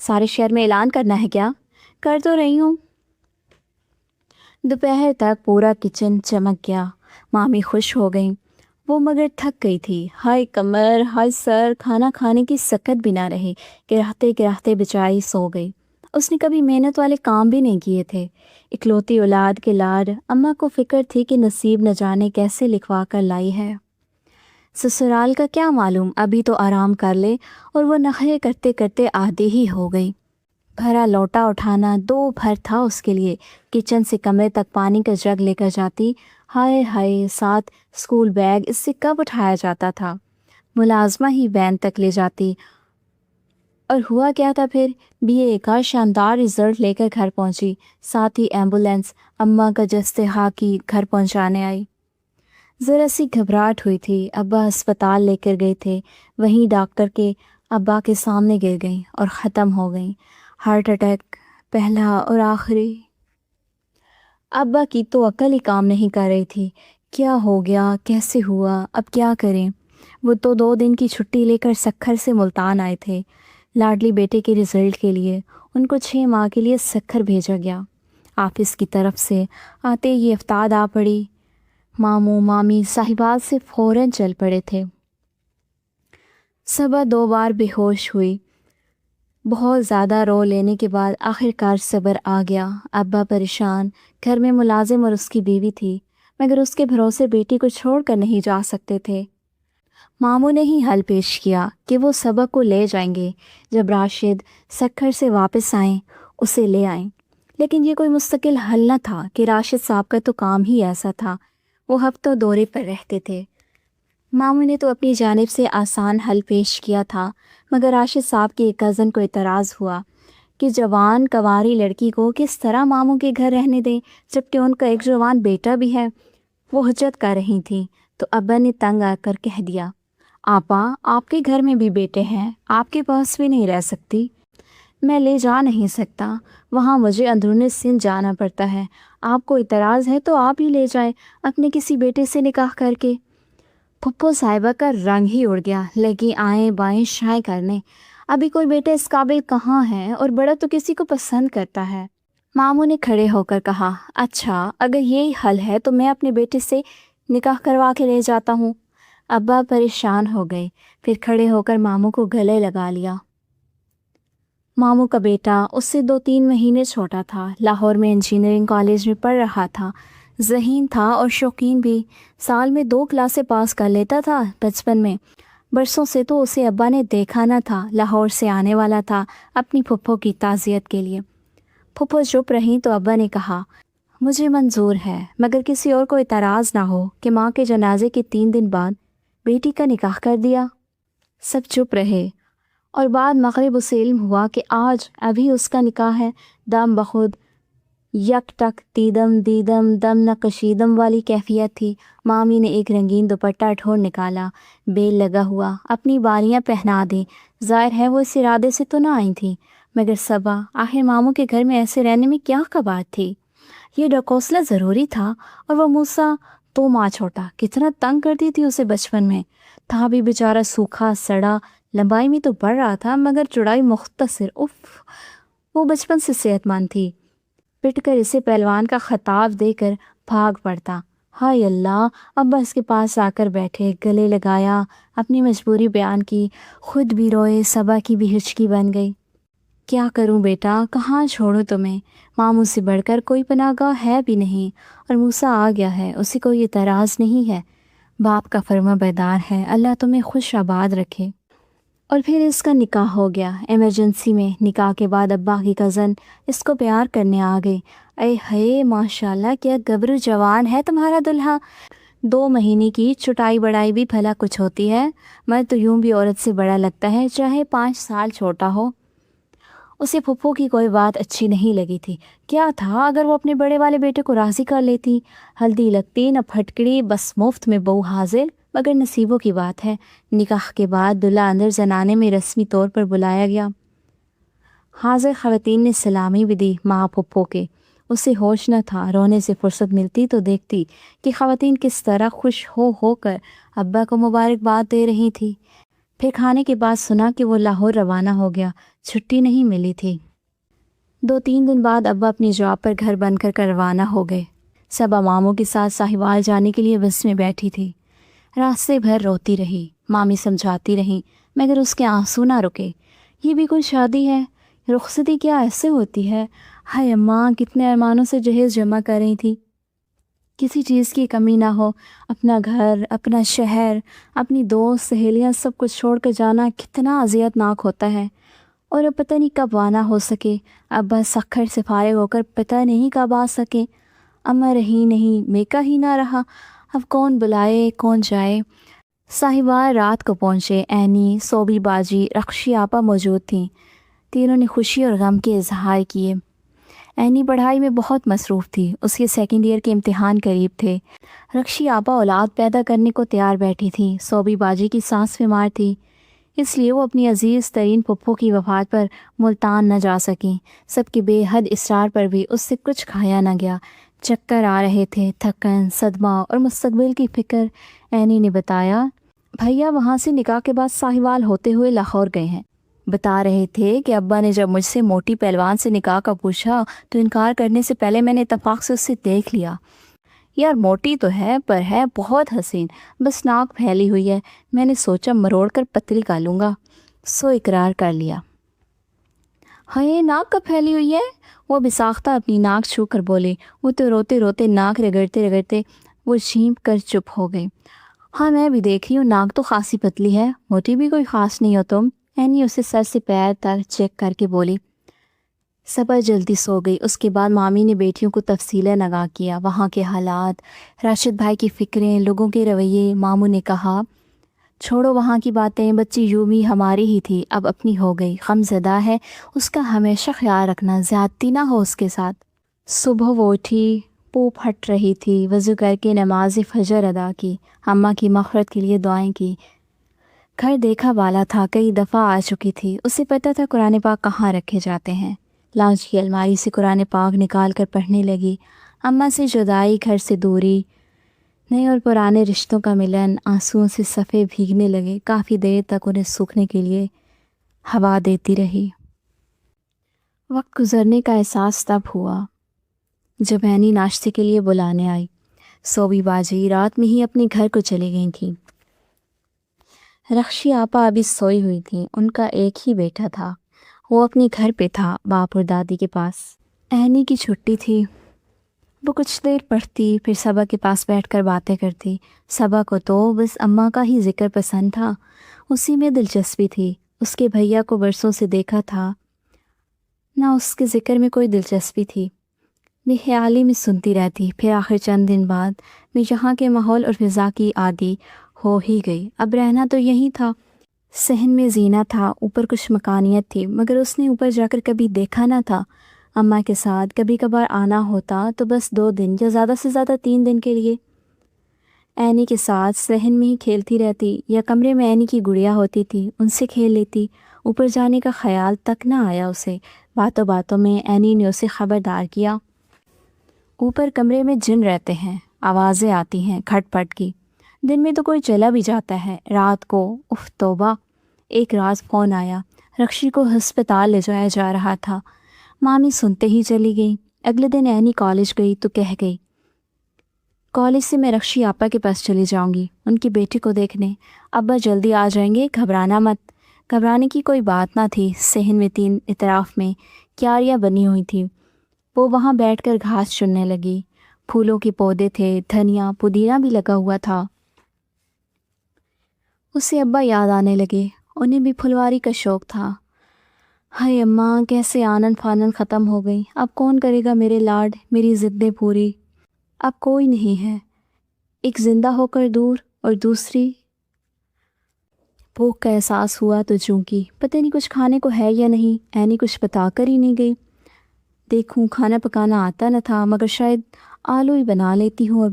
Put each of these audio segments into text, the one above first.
سارے شہر میں اعلان کرنا ہے کیا؟ کر تو رہی ہوں۔ دوپہر تک پورا کچن چمک گیا۔ مامی خوش ہو گئیں، وہ مگر تھک گئی تھی۔ ہائے کمر، ہائے سر، کھانا کھانے کی سکت بھی نہ رہی۔ گراہتے گراہتے بیچاری سو گئی۔ اس نے کبھی محنت والے کام بھی نہیں کیے تھے۔ اکلوتی اولاد کے لاڈ، اماں کو فکر تھی کہ نصیب نہ جانے کیسے لکھوا کر لائی ہے۔ سسرال کا کیا معلوم، ابھی تو آرام کر لے، اور وہ نخرے کرتے کرتے عادی ہی ہو گئی۔ بھرا لوٹا اٹھانا دو بھر تھا اس کے لیے۔ کچن سے کمرے تک پانی کا جگ لے کر جاتی۔ ہائے ہائے، ساتھ اسکول بیگ، اس سے کب اٹھایا جاتا تھا؟ ملازمہ ہی وین تک لے جاتی۔ اور ہوا کیا تھا پھر؟ بی اے کا شاندار رزلٹ لے کر گھر پہنچی، ساتھ ہی ایمبولینس اماں کا جستہا کی گھر پہنچانے آئی۔ ذرا سی گھبراہٹ ہوئی تھی۔ ابا ہسپتال لے کر گئے تھے، وہیں ڈاکٹر کے ابا کے سامنے گر گئیں اور ختم ہو گئیں۔ ہارٹ اٹیک، پہلا اور آخری۔ ابا کی تو عقل ہی کام نہیں کر رہی تھی۔ کیا ہو گیا، کیسے ہوا، اب کیا کریں؟ وہ تو 2 دن کی چھٹی لے کر سکھر سے ملتان آئے تھے لاڈلی بیٹے کے رزلٹ کے لیے۔ ان کو 6 ماہ کے لیے سکھر بھیجا گیا آفس کی طرف سے۔ آتے ہی افتاد آ پڑی۔ ماموں مامی صاحبات سے فوراً چل پڑے تھے۔ صبح 2 بار بے ہوش ہوئی۔ بہت زیادہ رو لینے کے بعد آخر کار صبر آ گیا۔ ابا پریشان، گھر میں ملازم اور اس کی بیوی تھی، مگر اس کے بھروسے بیٹی کو چھوڑ کر نہیں جا سکتے تھے۔ ماموں نے ہی حل پیش کیا کہ وہ سبق کو لے جائیں گے، جب راشد سکھر سے واپس آئیں اسے لے آئیں۔ لیکن یہ کوئی مستقل حل نہ تھا کہ راشد صاحب کا تو کام ہی ایسا تھا، وہ ہفتوں دورے پر رہتے تھے۔ ماموں نے تو اپنی جانب سے آسان حل پیش کیا تھا، مگر راشد صاحب کے ایک کزن کو اعتراض ہوا کہ جوان کنواری لڑکی کو کس طرح ماموں کے گھر رہنے دیں، جبکہ ان کا ایک جوان بیٹا بھی ہے۔ وہ حجت کر رہی تھیں تو ابا نے تنگ آ کر کہہ دیا، آپا آپ کے گھر میں بھی بیٹے ہیں، آپ کے پاس بھی نہیں رہ سکتی؟ میں لے جا نہیں سکتا، وہاں مجھے اندرون سندھ جانا پڑتا ہے۔ آپ کو اعتراض ہے تو آپ ہی لے جائیں اپنے کسی بیٹے سے نکاح کر کے۔ پھپھو صاحبہ کا رنگ ہی اڑ گیا، لگی آئیں بائیں شائیں کرنے۔ ابھی کوئی بیٹا اس قابل کہاں ہے، اور بڑا تو کسی کو پسند کرتا ہے۔ ماموں نے کھڑے ہو کر کہا، اچھا اگر یہی حل ہے تو میں اپنے بیٹے سے نکاح کروا کے لے جاتا ہوں۔ ابا پریشان ہو گئے، پھر کھڑے ہو کر ماموں کو گلے لگا لیا۔ ماموں کا بیٹا اس سے 2-3 مہینے چھوٹا تھا، لاہور میں انجینئرنگ کالج میں پڑھ رہا تھا، ذہین تھا اور شوقین بھی، سال میں 2 کلاسیں پاس کر لیتا تھا۔ بچپن میں برسوں سے تو اسے ابا نے دیکھا نہ تھا، لاہور سے آنے والا تھا اپنی پھپھو کی تعزیت کے لیے۔ پھپھو چپ رہیں تو ابا نے کہا، مجھے منظور ہے، مگر کسی اور کو اعتراض نہ ہو کہ ماں کے جنازے کے 3 دن بعد بیٹی کا نکاح کر دیا۔ سب چپ رہے، اور بعد مغرب اسے علم ہوا کہ آج ابھی اس کا نکاح ہے۔ دم بخود یک ٹک تیدم دیدم دم نہ کشیدم والی کیفیت تھی۔ مامی نے ایک رنگین دوپٹہ ڈھونڈ نکالا، بیل لگا ہوا، اپنی بالیاں پہنا دیں۔ ظاہر ہے وہ اس ارادے سے تو نہ آئی تھیں، مگر صبا آخر ماموں کے گھر میں ایسے رہنے میں کیا قباحت تھی؟ یہ ڈھکوسلا ضروری تھا، اور وہ موسیٰ تو ماں چھوٹا کتنا تنگ کرتی تھی اسے بچپن میں، تھا بھی بیچارہ سوکھا سڑا، لمبائی میں تو بڑھ رہا تھا مگر چوڑائی مختصر۔ اف، وہ بچپن سے صحت مند تھی، پٹ کر اسے پہلوان کا خطاب دے کر بھاگ پڑتا۔ ہائے اللہ، ابا اس کے پاس آ کر بیٹھے، گلے لگایا، اپنی مجبوری بیان کی، خود بھی روئے، صبا کی بھی ہچکی بن گئی۔ کیا کروں بیٹا، کہاں چھوڑوں تمہیں؟ ماموں سے بڑھ کر کوئی پناہ گاہ ہے بھی نہیں، اور موسیٰ آ گیا ہے، اسے کوئی اعتراض نہیں ہے، باپ کا فرما بردار ہے، اللہ تمہیں خوش آباد رکھے۔ اور پھر اس کا نکاح ہو گیا ایمرجنسی میں۔ نکاح کے بعد ابا کی کزن اس کو پیار کرنے آ گئی۔ اے ہائے ماشاءاللہ، کیا گبرو جوان ہے تمہارا دلہا۔ 2 مہینے کی چھٹائی بڑائی بھی بھلا کچھ ہوتی ہے، مرد تو یوں بھی عورت سے بڑا لگتا ہے چاہے 5 سال چھوٹا ہو۔ اسے پھپھو کی کوئی بات اچھی نہیں لگی تھی۔ کیا تھا اگر وہ اپنے بڑے والے بیٹے کو راضی کر لیتی، ہلدی لگتی نہ پھٹکڑی، بس مفت میں بہو حاضر۔ مگر نصیبوں کی بات ہے، نکاح کے بعد دلہا اندر زنانے میں رسمی طور پر بلایا گیا۔ حاضر خواتین نے سلامی بھی دی ماں پھپھو کے۔ اسے ہوش نہ تھا، رونے سے فرصت ملتی تو دیکھتی کہ خواتین کس طرح خوش ہو کر ابا کو مبارکباد دے رہی تھی۔ پھر کھانے کے بعد سنا کہ وہ لاہور روانہ ہو گیا، چھٹی نہیں ملی تھی۔ 2-3 دن بعد ابا اپنی جاب پر گھر بند کر روانہ ہو گئے۔ صبا ماموں کے ساتھ ساہیوال جانے کے لیے بس میں بیٹھی تھی۔ راستے بھر روتی رہی، مامی سمجھاتی رہیں مگر اس کے آنسو نہ رکے۔ یہ بھی کوئی شادی ہے؟ رخصتی کیا ایسے ہوتی ہے؟ ہائے اماں کتنے ارمانوں سے جہیز جمع کر رہی تھی، کسی چیز کی کمی نہ ہو۔ اپنا گھر، اپنا شہر، اپنی دوست سہیلیاں سب کچھ چھوڑ کر جانا کتنا اذیت ناک ہوتا ہے۔ اور اب پتہ نہیں کب آنا ہو سکے۔ ابا سکھر سے فارغ ہو کر پتہ نہیں کب آ سکے۔ اماں رہی نہیں، میکا ہی نہ رہا، اب کون بلائے کون جائے۔ ساہیوال رات کو پہنچے۔ اینی، صوبی باجی، رخشی آپا موجود تھیں۔ تینوں نے خوشی اور غم کے اظہار کیے۔ اینی پڑھائی میں بہت مصروف تھی، اس کے سیکنڈ ایئر کے امتحان قریب تھے۔ رخشی آپا اولاد پیدا کرنے کو تیار بیٹھی تھی۔ صوبی باجی کی سانس بیمار تھی، اس لیے وہ اپنی عزیز ترین پھپھو کی وفات پر ملتان نہ جا سکیں۔ سب کے بے حد اصرار پر بھی اس سے کچھ کھایا نہ گیا۔ چکر آ رہے تھے، تھکن، صدمہ اور مستقبل کی فکر۔ اینی نے بتایا، بھیا وہاں سے نکاح کے بعد ساہیوال ہوتے ہوئے لاہور گئے ہیں۔ بتا رہے تھے کہ ابا نے جب مجھ سے موٹی پہلوان سے نکاح کا پوچھا تو انکار کرنے سے پہلے میں نے اتفاق سے اسے دیکھ لیا۔ یار موٹی تو ہے پر ہے بہت حسین، بس ناک پھیلی ہوئی ہے، میں نے سوچا مروڑ کر پتلی کا لوں گا، سو اقرار کر لیا۔ ہائے ناک کب پھیلی ہوئی ہے؟ وہ بساختہ اپنی ناک چھو کر بولے۔ وہ تو روتے روتے ناک رگڑتے رگڑتے وہ چھینپ کر چپ ہو گئی۔ ہاں میں بھی دیکھ رہی ہوں، ناک تو خاصی پتلی ہے، موٹی بھی کوئی خاص نہیں ہو تم۔ اینی اسے سر سے پیر تک چیک کر کے بولی۔ صبا جلدی سو گئی۔ اس کے بعد مامی نے بیٹیوں کو تفصیلیں نگاہ کیا، وہاں کے حالات، راشد بھائی کی فکریں، لوگوں کے رویے۔ ماموں نے کہا چھوڑو وہاں کی باتیں، بچی یوں بھی ہماری ہی تھی، اب اپنی ہو گئی، غم زدہ ہے، اس کا ہمیشہ خیال رکھنا، زیادتی نہ ہو اس کے ساتھ۔ صبح وہ اٹھی، پوپ ہٹ رہی تھی، وضو کر کے نماز فجر ادا کی، اماں کی مغفرت کے لیے دعائیں کی۔ گھر دیکھا والا تھا، کئی دفعہ آ چکی تھی، اسے پتہ تھا قرآن پاک کہاں رکھے جاتے ہیں۔ لاؤنج کی الماری سے قرآن پاک نکال کر پڑھنے لگی۔ اماں سے جدائی، گھر سے دوری، نئے اور پرانے رشتوں کا ملن، آنسوؤں سے صفحے بھیگنے لگے۔ کافی دیر تک انہیں سوکھنے کے لیے ہوا دیتی رہی۔ وقت گزرنے کا احساس تب ہوا جب اینی ناشتے کے لیے بلانے آئی۔ صوبی باجی رات میں ہی اپنے گھر کو چلی گئی تھیں۔ رخشی آپا ابھی سوئی ہوئی تھیں، ان کا ایک ہی بیٹا تھا، وہ اپنے گھر پہ تھا، باپ اور دادی کے پاس۔ اینی کی چھٹی تھی، وہ کچھ دیر پڑھتی، پھر صبا کے پاس بیٹھ کر باتیں کرتی۔ صبا کو تو بس اماں کا ہی ذکر پسند تھا، اسی میں دلچسپی تھی۔ اس کے بھیا کو برسوں سے دیکھا تھا، نہ اس کے ذکر میں کوئی دلچسپی تھی، بے خیالی میں سنتی رہتی۔ پھر آخر چند دن بعد میں یہاں کے ماحول اور فضا کی عادی ہو ہی گئی، اب رہنا تو یہی تھا۔ صحن میں زینہ تھا، اوپر کچھ مکانیت تھی، مگر اس نے اوپر جا کر کبھی دیکھا نہ تھا۔ اماں کے ساتھ کبھی کبھار آنا ہوتا تو بس 2 دن یا زیادہ سے زیادہ 3 دن کے لیے۔ اینی کے ساتھ صحن میں ہی کھیلتی رہتی، یا کمرے میں اینی کی گڑیا ہوتی تھی، ان سے کھیل لیتی۔ اوپر جانے کا خیال تک نہ آیا اسے۔ باتوں باتوں میں اینی نے اسے خبردار کیا، اوپر کمرے میں جن رہتے ہیں، آوازیں آتی ہیں کھٹ پٹ کی، دن میں تو کوئی چلا بھی جاتا ہے، رات کو اف توبہ۔ ایک رات فون آیا، رخشی کو ہسپتال لے جایا جا رہا تھا۔ مامی سنتے ہی چلی گئی۔ اگلے دن اینی کالج گئی تو کہہ گئی، کالج سے میں رخشی آپا کے پاس چلی جاؤں گی ان کی بیٹی کو دیکھنے، ابا جلدی آ جائیں گے، گھبرانا مت۔ گھبرانے کی کوئی بات نہ تھی۔ صحن میں 3 اطراف میں کیاریاں بنی ہوئی تھیں، وہ وہاں بیٹھ کر گھاس چننے لگی۔ پھولوں کے پودے تھے، دھنیا پودینہ بھی لگا ہوا تھا۔ اسے ابا یاد آنے لگے، انہیں بھی پھلواری کا شوق تھا۔ ہائے اماں کیسے آنن فانن ختم ہو گئی، اب کون کرے گا میرے لاڈ، میری ضدیں پوری، اب کوئی نہیں ہے، ایک زندہ ہو کر دور اور دوسری۔ بھوک کا احساس ہوا تو چونکی، پتہ نہیں کچھ کھانے کو ہے یا نہیں، اینی کچھ بتا کر ہی نہیں گئی۔ دیکھوں کھانا پکانا آتا نہ تھا، مگر شاید آلو ہی بنا لیتی ہوں۔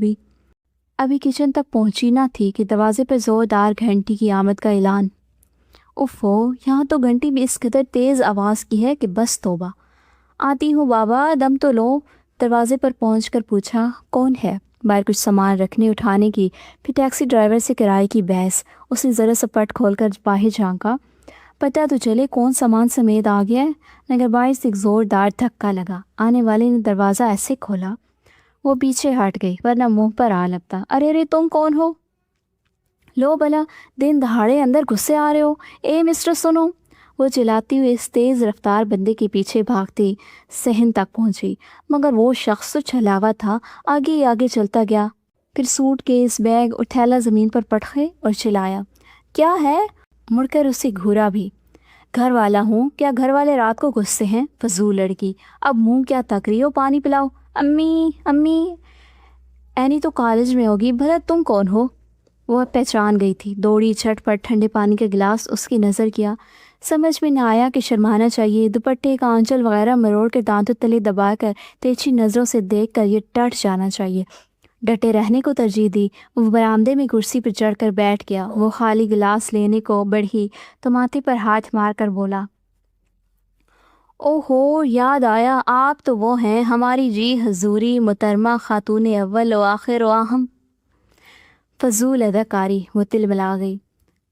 ابھی کچن تک پہنچی نہ تھی کہ دروازے پر زوردار گھنٹی کی آمد کا اعلان۔ اوفو، یہاں تو گھنٹی بھی اس قدر تیز آواز کی ہے کہ بس توبہ۔ آتی ہوں بابا، دم تو لو۔ دروازے پر پہنچ کر پوچھا، کون ہے؟ باہر کچھ سامان رکھنے اٹھانے کی، پھر ٹیکسی ڈرائیور سے کرائے کی بحث۔ اس نے ذرا سا پٹ کھول کر باہر جھانکا، پتہ تو چلے کون سامان سمیت آ گیا ہے، مگر باہر سے ایک زوردار دھکا لگا۔ آنے والے نے دروازہ ایسے کھولا وہ پیچھے ہٹ گئی، ورنہ منہ پر آ لگتا۔ ارے تم کون ہو؟ لو بلا، دن دہاڑے اندر گھسے آ رہے ہو؟ اے مسٹر سنو! وہ چلاتی ہوئی اس تیز رفتار بندے کے پیچھے بھاگتی صحن تک پہنچی، مگر وہ شخص تو چھلاوا تھا، آگے ہی آگے چلتا گیا۔ پھر سوٹ کیس، بیگ اور تھیلا زمین پر پٹخے اور چلایا۔ کیا ہے؟ مڑ کر اسے گھورا بھی۔ گھر والا ہوں، کیا گھر والے رات کو غصے ہیں؟ فضول لڑکی، اب منہ کیا تک رہی ہو، پانی پلاؤ۔ امی امی، اینی تو کالج میں ہوگی، بھلا تم کون ہو؟ وہ پہچان گئی تھی، دوڑی جھٹ پٹ ٹھنڈے پانی کا گلاس اس کی نظر کیا۔ سمجھ میں نہ آیا کہ شرمانا چاہیے، دوپٹے کا آنچل وغیرہ مروڑ کے دانتوں تلے دبا کر تیچھی نظروں سے دیکھ کر یہ ڈٹ جانا چاہیے۔ ڈٹے رہنے کو ترجیح دی۔ وہ برآمدے میں کرسی پر چڑھ کر بیٹھ گیا۔ وہ خالی گلاس لینے کو بڑھی تو ماتھے پر ہاتھ مار کر بولا، اوہو، یاد آیا، آپ تو وہ ہیں ہماری جی حضوری محترمہ خاتون اول و آخر و آہم۔ فضول اداکاری، وہ تلملا گئی۔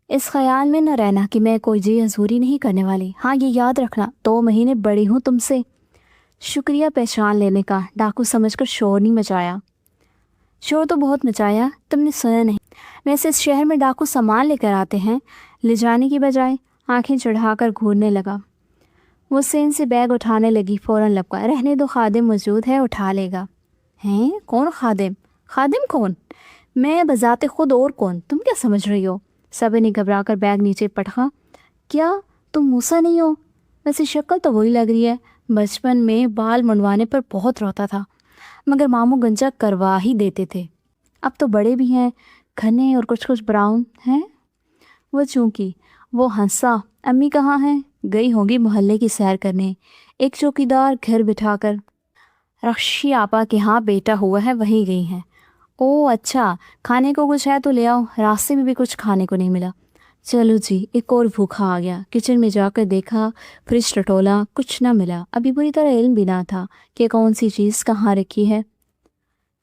اس خیال میں نہ رہنا کہ میں کوئی جی حضوری نہیں کرنے والی، ہاں یہ یاد رکھنا 2 مہینے بڑی ہوں تم سے۔ شکریہ پہچان لینے کا، ڈاکو سمجھ کر شور نہیں مچایا۔ شور تو بہت مچایا، تم نے سنا نہیں؟ ویسے اس شہر میں ڈاکو سامان لے کر آتے ہیں، لے جانے کی بجائے۔ آنکھیں چڑھا کر گھورنے لگا۔ وہ سین سے بیگ اٹھانے لگی، فوراً لپکا، رہنے دو، خادم موجود ہے، اٹھا لے گا۔ ہیں؟ کون خادم؟ خادم کون؟ میں بذات خود اور کون؟ تم کیا سمجھ رہی ہو؟ سب نے گھبرا کر بیگ نیچے پٹخا۔ کیا تم موسیٰ نہیں ہو؟ ویسے شکل تو وہی لگ رہی ہے۔ بچپن میں بال منڈوانے پر بہت روتا تھا، مگر ماموں گنجا کروا ہی دیتے تھے۔ اب تو بڑے بھی ہیں، گھنے اور کچھ براؤن ہیں۔ وہ چونکی، وہ ہنسا۔ امی کہاں ہیں؟ گئی ہوں گی محلے کی سیر کرنے۔ ایک چوکیدار گھر بٹھا کر رخشی آپا کے ہاں بیٹا ہوا ہے، وہیں گئی ہیں۔ او اچھا، کھانے کو کچھ ہے تو لے آؤ، راستے میں بھی کچھ کھانے کو نہیں ملا۔ چلو جی، ایک اور بھوکا آ گیا۔ کچن میں جا کر دیکھا، فریج ٹٹولا، کچھ نہ ملا۔ ابھی بری طرح علم بھی نہ تھا کہ کون سی چیز کہاں رکھی ہے۔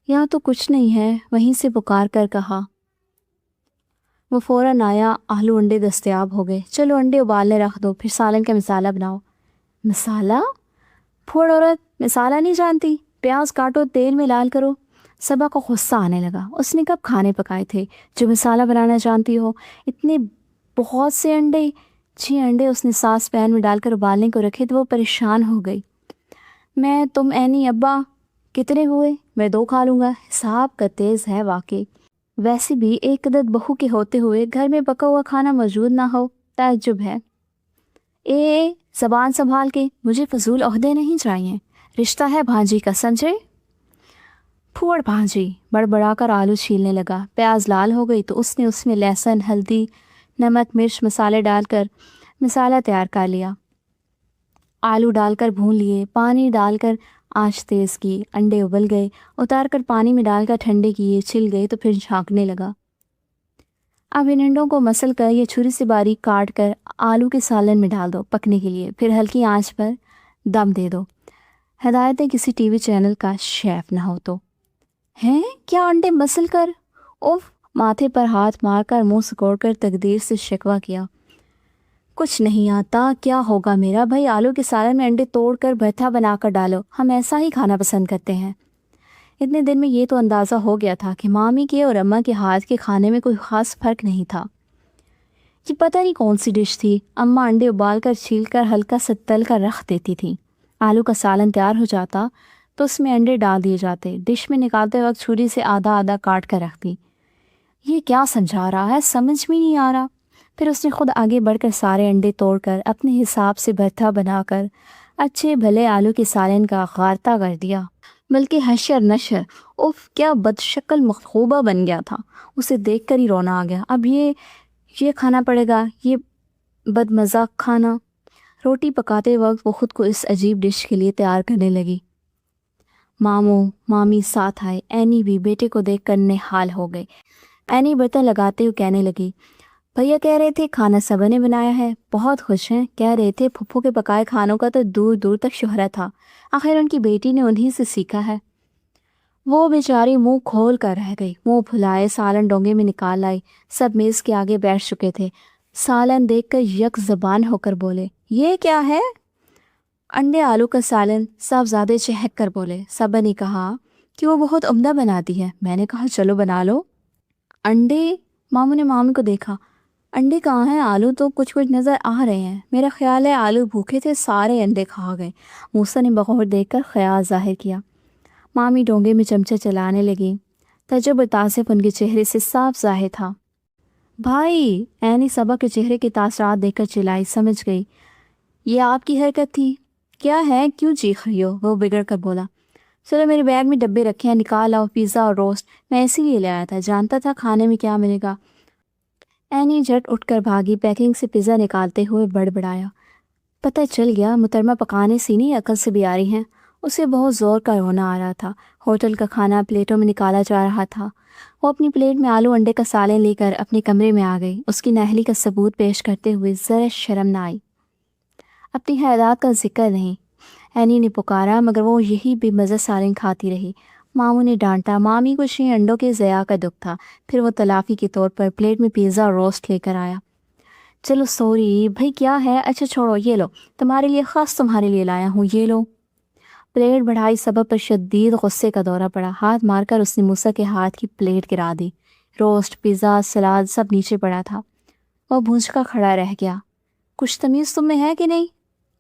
یہاں تو کچھ نہیں ہے، وہیں سے پکار کر کہا۔ وہ فوراً آیا، آلو انڈے دستیاب ہو گئے۔ چلو انڈے ابالنے رکھ دو، پھر سالن کا مسالہ بناؤ۔ مسالہ؟ پھوڑ عورت، مسالہ نہیں جانتی؟ پیاز کاٹو، تیل میں لال کرو۔ صبا کو غصہ آنے لگا۔ اس نے کب کھانے پکائے تھے جو مسالہ بنانا جانتی ہو؟ اتنے بہت سے انڈے! 6 انڈے اس نے ساس پین میں ڈال کر ابالنے کو رکھے تو وہ پریشان ہو گئی۔ میں، تم، اینی، ابا، کتنے ہوئے؟ میں 2 کھا لوں گا۔ حساب کا تیز ہے واقعی۔ ویسے بھی ایک عدد بہو کے ہوتے ہوئے گھر میں پکا ہوا کھانا موجود نہ ہو، تعجب ہے۔ اے زبان سنبھال کے، مجھے فضول عہدے نہیں چاہیے، رشتہ ہے بھانجی کا، سمجھے؟ پھوڑ بھانجی بڑبڑا کر آلو چھیلنے لگا۔ پیاز لال ہو گئی تو اس میں لہسن، ہلدی، نمک، مرچ، مسالے ڈال کر مسالہ تیار کر لیا۔ آلو ڈال کر بھون لیے، پانی ڈال کر آنچ تیز کی۔ انڈے ابل گئے، اتار کر پانی میں ڈال کر ٹھنڈے کیے، چھل گئے تو پھر جھانکنے لگا۔ اب ان انڈوں کو مسل کر یا چھری سے باریک کاٹ کر آلو کے سالن میں ڈال دو پکنے کے لیے، پھر ہلکی آنچ پر دم دے دو۔ ہدایتیں کسی ٹی وی چینل کا شیف نہ ہو تو۔ ہیں؟ کیا انڈے مسل کر؟ اوف! ماتھے پر ہاتھ مار کر منہ سکوڑ کر تقدیر سے شکوہ کیا۔ کچھ نہیں آتا، کیا ہوگا میرا بھائی؟ آلو کے سالن میں انڈے توڑ کر بھرتا بنا کر ڈالو، ہم ایسا ہی کھانا پسند کرتے ہیں۔ اتنے دن میں یہ تو اندازہ ہو گیا تھا کہ مامی کے اور اماں کے ہاتھ کے کھانے میں کوئی خاص فرق نہیں تھا۔ یہ پتہ نہیں کون سی ڈش تھی۔ اماں انڈے ابال کر چھیل کر ہلکا سا تل کر رکھ دیتی تھی۔ آلو کا سالن تیار ہو جاتا تو اس میں انڈے ڈال دیے جاتے، ڈش میں نکالتے وقت چھری سے آدھا آدھا کاٹ کر رکھتی۔ یہ کیا سمجھا رہا ہے، سمجھ میں نہیں آ رہا۔ پھر اس نے خود آگے بڑھ کر سارے انڈے توڑ کر اپنے حساب سے بھرتا بنا کر اچھے بھلے آلو کے سالن کا غارتہ کر دیا، بلکہ حشر نشر۔ اوف! کیا بدشکل مخوبہ بن گیا تھا، اسے دیکھ کر ہی رونا آ گیا۔ اب یہ کھانا پڑے گا، یہ بد مزاق کھانا۔ روٹی پکاتے وقت وہ خود کو اس عجیب ڈش کے لیے تیار کرنے لگی۔ ماموں مامی ساتھ آئے۔ اینی بھی بیٹے کو دیکھ کر نہال ہو گئے۔ اینی برتن لگاتے ہوئے کہنے لگی، بھیا کہہ رہے تھے کھانا سب نے بنایا ہے، بہت خوش ہیں، کہہ رہے تھے پھپھو کے پکائے کھانوں کا تو دور دور تک شہرت تھا، آخر ان کی بیٹی نے انہی سے سیکھا ہے۔ وہ بیچاری منہ کھول کر رہ گئی، منہ پھلائے سالن ڈونگے میں نکال لائی۔ سب میز کے آگے بیٹھ چکے تھے۔ سالن دیکھ کر یک زبان ہو کر بولے، یہ کیا ہے؟ انڈے آلو کا سالن، صاحبزادے چہک کر بولے۔ صبا نے کہا کہ وہ بہت عمدہ بناتی ہے۔ میں نے کہا چلو بنا لو۔ انڈے؟ ماموں نے مامی کو دیکھا۔ انڈے کہاں ہیں؟ آلو تو کچھ نظر آ رہے ہیں۔ میرا خیال ہے آلو بھوکے تھے، سارے انڈے کھا گئے۔ موسیٰ نے بغور دیکھ کر خیال ظاہر کیا۔ مامی ڈونگے میں چمچہ چلانے لگی۔ تعجب اور تعصب ان کے چہرے سے صاف ظاہر تھا۔ بھائی! اینی صبا کے چہرے کے تاثرات دیکھ کر چلائی، سمجھ گئی یہ آپ کی حرکت تھی۔ کیا ہے؟ کیوں چیخ رہی ہو؟ وہ بگڑ کر بولا۔ چلو میرے بیگ میں ڈبے رکھے ہیں، نکال لاؤ، پیزا اور روسٹ، میں اسی لیے لے آیا تھا، جانتا تھا کھانے میں کیا ملے گا۔ اینی جھٹ اٹھ کر بھاگی، پیکنگ سے پیزا نکالتے ہوئے بڑبڑایا۔ پتہ چل گیا محترمہ پکانے سے نہیں عقل سے بھی آ رہی ہیں۔ اسے بہت زور کا رونا آ رہا تھا۔ ہوٹل کا کھانا پلیٹوں میں نکالا جا رہا تھا۔ وہ اپنی پلیٹ میں آلو انڈے کا سالن لے کر اپنے کمرے میں آ گئی۔ اس کی نااہلی کا ثبوت پیش کرتے ہوئے ذرا شرم نہ آئی۔ اپنی حیرات کا ذکر نہیں۔ اینی نے پکارا مگر وہ یہی بے مزہ سالن کھاتی رہی۔ ماموں نے ڈانٹا۔ مامی کو 6 انڈوں کے ضیاع کا دکھ تھا۔ پھر وہ تلافی کے طور پر پلیٹ میں پیزا اور روسٹ لے کر آیا۔ چلو سوری بھائی، کیا ہے؟ اچھا چھوڑو، یہ لو، تمہارے لیے، خاص تمہارے لیے لایا ہوں، یہ لو۔ پلیٹ بڑھائی۔ سبب پر شدید غصے کا دورہ پڑا۔ ہاتھ مار کر اس نے موسیٰ کے ہاتھ کی پلیٹ گرا دی۔ روسٹ، پیزا، سلاد سب نیچے پڑا تھا۔ وہ بھونچکا کھڑا رہ گیا۔ کچھ تمیز تم میں ہے کہ نہیں؟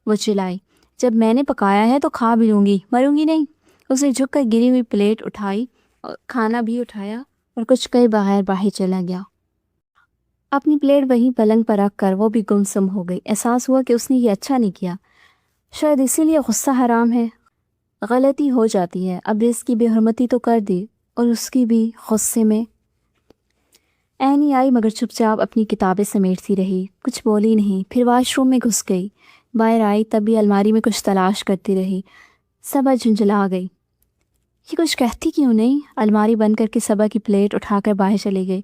وہ چلائی۔ جب میں نے پکایا ہے تو کھا بھی لوں گی، مروں گی نہیں۔ اس نے جھک کر گری ہوئی پلیٹ اٹھائی اور کھانا بھی اٹھایا اور کچھ کئی بغیر باہر چلا گیا۔ اپنی پلیٹ وہیں پلنگ پر رکھ کر وہ بھی گمسم ہو گئی۔ احساس ہوا کہ اس نے یہ اچھا نہیں کیا، شاید اسی لیے غصہ حرام ہے۔ غلطی ہو جاتی ہے، اب رزق کی بے حرمتی تو کر دی، اور اس کی بھی غصے میں۔ اینی آئی مگر چپ چاپ اپنی کتابیں سمیٹتی رہی، کچھ بولی نہیں۔ پھر واش روم میں گھس گئی۔ باہر آئی تب بھی الماری میں کچھ تلاش کرتی رہی۔ صبا جھنجھلا گئی۔ یہ کچھ کہتی کیوں نہیں؟ الماری بند کر کے صبا کی پلیٹ اٹھا کر باہر چلی گئی۔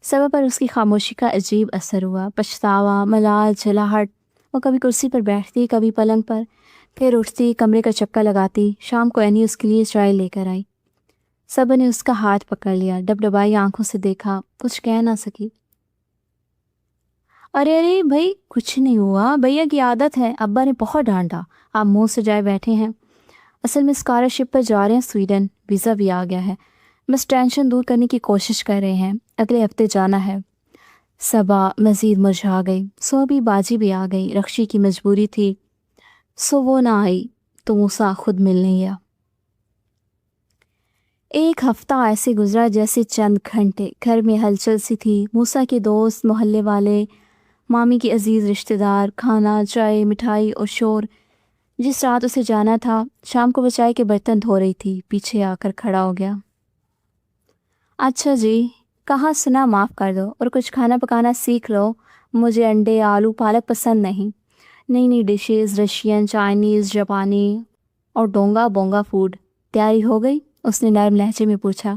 صبا پر اس کی خاموشی کا عجیب اثر ہوا، پچھتاوا، ملال، جھلاہٹ۔ وہ کبھی کرسی پر بیٹھتی، کبھی پلنگ پر، پھر اٹھتی، کمرے کا چکر لگاتی۔ شام کو اینی اس کے لیے چائے لے کر آئی۔ صبا نے اس کا ہاتھ پکڑ لیا، ڈبڈبائی آنکھوں سے دیکھا، کچھ کہہ نہ سکی۔ ارے بھائی، کچھ نہیں ہوا، بھیا کی عادت ہے، ابا نے بہت ڈانٹا، آپ منہ سجائے بیٹھے ہیں۔ اصل میں اسکالرشپ پر جا رہے ہیں سویڈن، ویزا بھی آ گیا ہے، بس ٹینشن دور کرنے کی کوشش کر رہے ہیں، اگلے ہفتے جانا ہے۔ صبا مزید مرجھا گئی۔ سو بھی باجی بھی آ گئی، رخشی کی مجبوری تھی، سو وہ نہ آئی تو موسیٰ خود ملنے گیا۔ ایک ہفتہ ایسے گزرا جیسے چند گھنٹے۔ گھر میں ہلچل سی تھی، موسیٰ کے دوست، محلے والے، مامی کے عزیز رشتہ دار، کھانا، چائے، مٹھائی اور شور۔ جس رات اسے جانا تھا، شام کو وہ چائے کے برتن دھو رہی تھی، پیچھے آ کر کھڑا ہو گیا۔ اچھا جی، کہاں سنا معاف کر دو، اور کچھ کھانا پکانا سیکھ لو، مجھے انڈے، آلو، پالک پسند نہیں۔ نئی نئی ڈشز، رشین، چائنیز، جاپانی اور ڈونگا بونگا فوڈ۔ تیاری ہو گئی؟ اس نے نرم لہجے میں پوچھا۔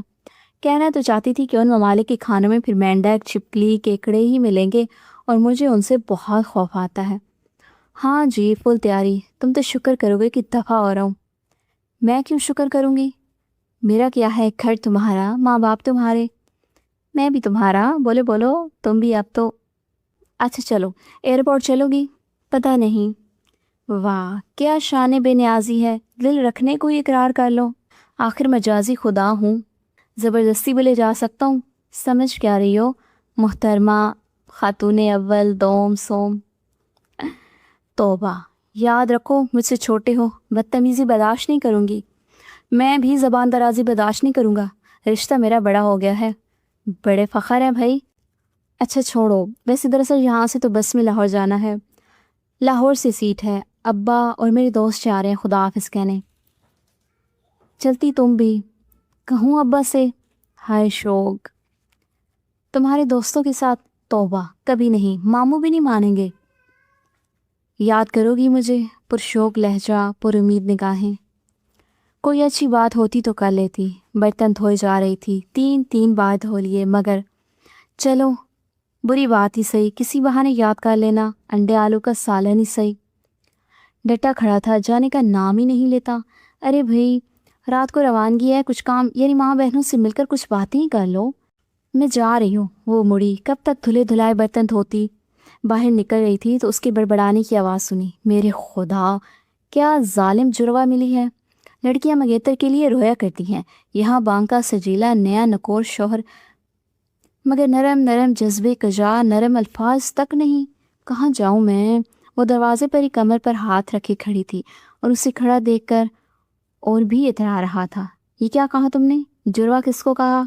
کہنا تو چاہتی تھی کہ ان ممالک کے کھانوں میں پھر مینڈک، چھپکلی، کیکڑے ہی ملیں گے اور مجھے ان سے بہت خوف آتا ہے۔ ہاں جی، فل تیاری، تم تو شکر کرو گے کہ دفعہ ہو رہا ہوں۔ میں کیوں شکر کروں گی؟ میرا کیا ہے، گھر تمہارا، ماں باپ تمہارے، میں بھی تمہارا، بولو بولو تم بھی اب تو۔ اچھا چلو، ایئرپورٹ چلو گی؟ پتہ نہیں۔ واہ کیا شان بے نیازی ہے، دل رکھنے کو ہی اقرار کر لو، آخر مجازی خدا ہوں، زبردستی بھی لے جا سکتا ہوں۔ سمجھ کیا رہی ہو محترمہ خاتون اول دوم سوم؟ توبہ، یاد رکھو مجھ سے چھوٹے ہو، بدتمیزی برداشت نہیں کروں گی، میں بھی زبان درازی برداشت نہیں کروں گا، رشتہ میرا بڑا ہو گیا ہے، بڑے فخر ہے بھائی۔ اچھا چھوڑو، ویسے دراصل یہاں سے تو بس میں لاہور جانا ہے، لاہور سے سیٹ ہے، ابا اور میرے دوست جا رہے ہیں خدا حافظ کہنے۔ چلتی تم بھی؟ کہوں ابا سے؟ ہائے شوق، تمہارے دوستوں کے ساتھ؟ توبہ، کبھی نہیں، ماموں بھی نہیں مانیں گے۔ یاد کرو گی مجھے؟ پرشوق لہجہ، پر امید نگاہیں۔ کوئی اچھی بات ہوتی تو کر لیتی، برتن دھوئے جا رہی تھی، 3 بار دھو لیے، مگر چلو بری بات ہی صحیح، کسی بہانے یاد کر لینا، انڈے آلو کا سالن ہی صحیح۔ ڈٹا کھڑا تھا، جانے کا نام ہی نہیں لیتا۔ ارے بھائی رات کو روانگی ہے، کچھ کام یعنی ماں بہنوں سے مل کر کچھ باتیں ہی کر لو۔ میں جا رہی ہوں۔ وہ مڑی، کب تک دھلے دھلائے برتن دھوتی؟ باہر نکل رہی تھی تو اس کے بڑبڑانے کی آواز سنی۔ میرے خدا، کیا ظالم جروا ملی ہے! لڑکیاں منگیتر کے لیے رویا کرتی ہیں، یہاں بانکا سجیلا نیا نکور شوہر، مگر نرم نرم جذبے کجا، نرم الفاظ تک نہیں۔ کہاں جاؤں میں؟ وہ دروازے پر ہی کمر پر ہاتھ رکھے کھڑی تھی اور اسے کھڑا دیکھ کر اور بھی اترا رہا تھا۔ یہ کیا کہا تم نے؟ جروا کس کو کہا؟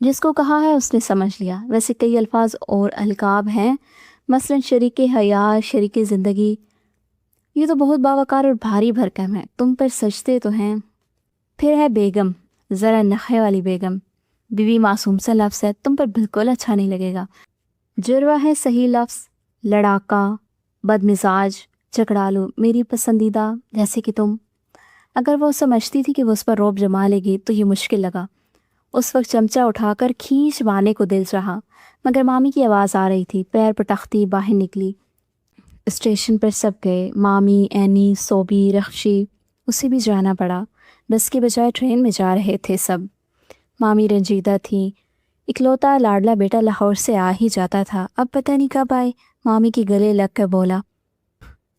جس کو کہا ہے اس نے سمجھ لیا۔ ویسے کئی الفاظ اور القاب ہیں، مثلا شریک حیات، شریک زندگی، یہ تو بہت باوقار اور بھاری بھرکم ہے، تم پر سجتے تو ہیں۔ پھر ہے بیگم، ذرا نخے والی بیگم، بیوی معصوم سا لفظ ہے، تم پر بالکل اچھا نہیں لگے گا۔ جروا ہے صحیح لفظ، لڑاکا، بد مزاج، جھگڑالو، میری پسندیدہ، جیسے کہ تم۔ اگر وہ سمجھتی تھی کہ وہ اس پر رعب جما لے گی تو یہ مشکل لگا۔ اس وقت چمچہ اٹھا کر کھینچ مارنے کو دل چاہا، مگر مامی کی آواز آ رہی تھی۔ پیر پٹختی باہر نکلی۔ اسٹیشن پر سب گئے، مامی، اینی، صوبی، رخشی، اسے بھی جانا پڑا۔ بس کے بجائے ٹرین میں جا رہے تھے سب۔ مامی رنجیدہ تھیں، اکلوتا لاڈلا بیٹا لاہور سے آ ہی جاتا تھا، اب پتہ نہیں کب آئے۔ مامی کے گلے لگ کر بولا،